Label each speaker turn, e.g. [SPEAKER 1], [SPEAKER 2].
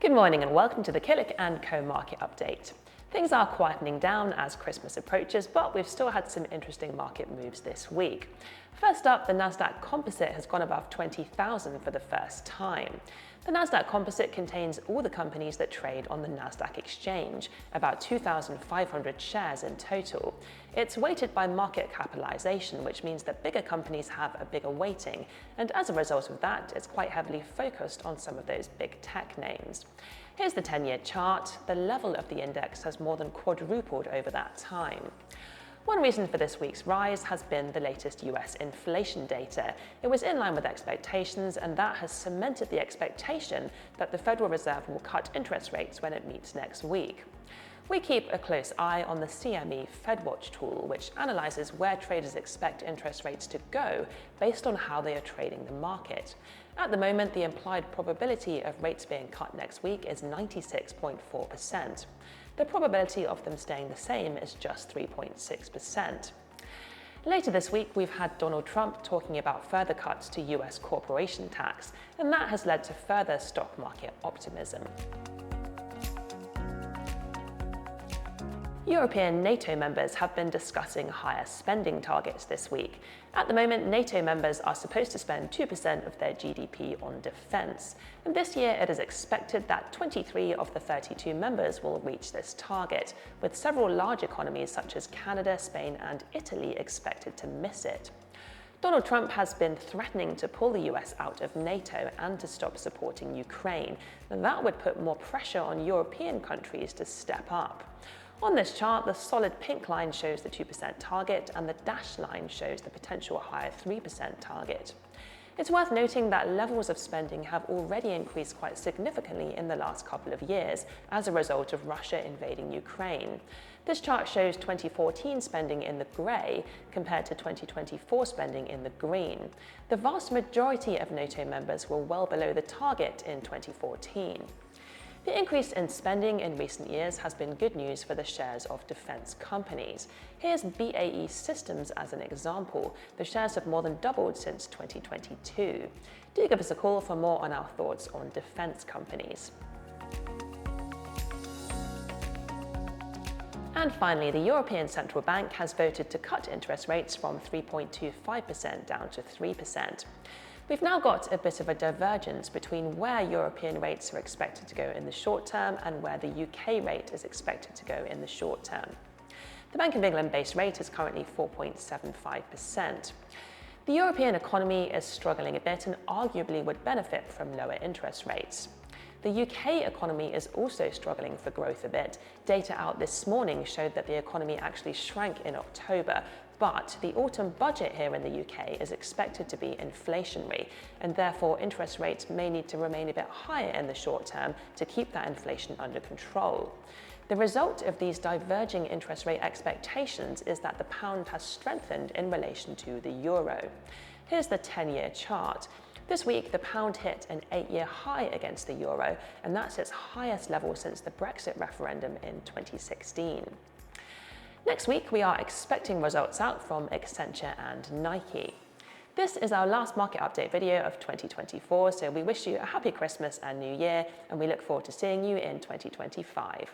[SPEAKER 1] Good morning and welcome to the Killik & Co market update. Things are quietening down as Christmas approaches, but we've still had some interesting market moves this week. First up, the NASDAQ Composite has gone above 20,000 for the first time. The NASDAQ Composite contains all the companies that trade on the NASDAQ exchange, about 2,500 shares in total. It's weighted by market capitalization, which means that bigger companies have a bigger weighting, and as a result of that, it's quite heavily focused on some of those big tech names. Here's the 10-year chart. The level of the index has more than quadrupled over that time. One reason for this week's rise has been the latest US inflation data. It was in line with expectations, and that has cemented the expectation that the Federal Reserve will cut interest rates when it meets next week. We keep a close eye on the CME FedWatch tool, which analyzes where traders expect interest rates to go based on how they are trading the market. At the moment, the implied probability of rates being cut next week is 96.4%. The probability of them staying the same is just 3.6%. Later this week, we've had Donald Trump talking about further cuts to US corporation tax, and that has led to further stock market optimism. European NATO members have been discussing higher spending targets this week. At the moment, NATO members are supposed to spend 2% of their GDP on defence. And this year, it is expected that 23 of the 32 members will reach this target, with several large economies such as Canada, Spain, and Italy expected to miss it. Donald Trump has been threatening to pull the US out of NATO and to stop supporting Ukraine. And that would put more pressure on European countries to step up. On this chart, the solid pink line shows the 2% target and the dashed line shows the potential higher 3% target. It's worth noting that levels of spending have already increased quite significantly in the last couple of years as a result of Russia invading Ukraine. This chart shows 2014 spending in the grey compared to 2024 spending in the green. The vast majority of NATO members were well below the target in 2014. The increase in spending in recent years has been good news for the shares of defence companies. Here's BAE Systems as an example. The shares have more than doubled since 2022. Do give us a call for more on our thoughts on defence companies. And finally, the European Central Bank has voted to cut interest rates from 3.25% down to 3%. We've now got a bit of a divergence between where European rates are expected to go in the short term and where the UK rate is expected to go in the short term. The Bank of England base rate is currently 4.75%. The European economy is struggling a bit and arguably would benefit from lower interest rates. The UK economy is also struggling for growth a bit. Data out this morning showed that the economy actually shrank in October, but the autumn budget here in the UK is expected to be inflationary, and therefore interest rates may need to remain a bit higher in the short term to keep that inflation under control. The result of these diverging interest rate expectations is that the pound has strengthened in relation to the euro. Here's the 10-year chart. This week, the pound hit an 8-year high against the euro, and that's its highest level since the Brexit referendum in 2016. Next week, we are expecting results out from Accenture and Nike. This is our last market update video of 2024, so we wish you a happy Christmas and New Year, and we look forward to seeing you in 2025.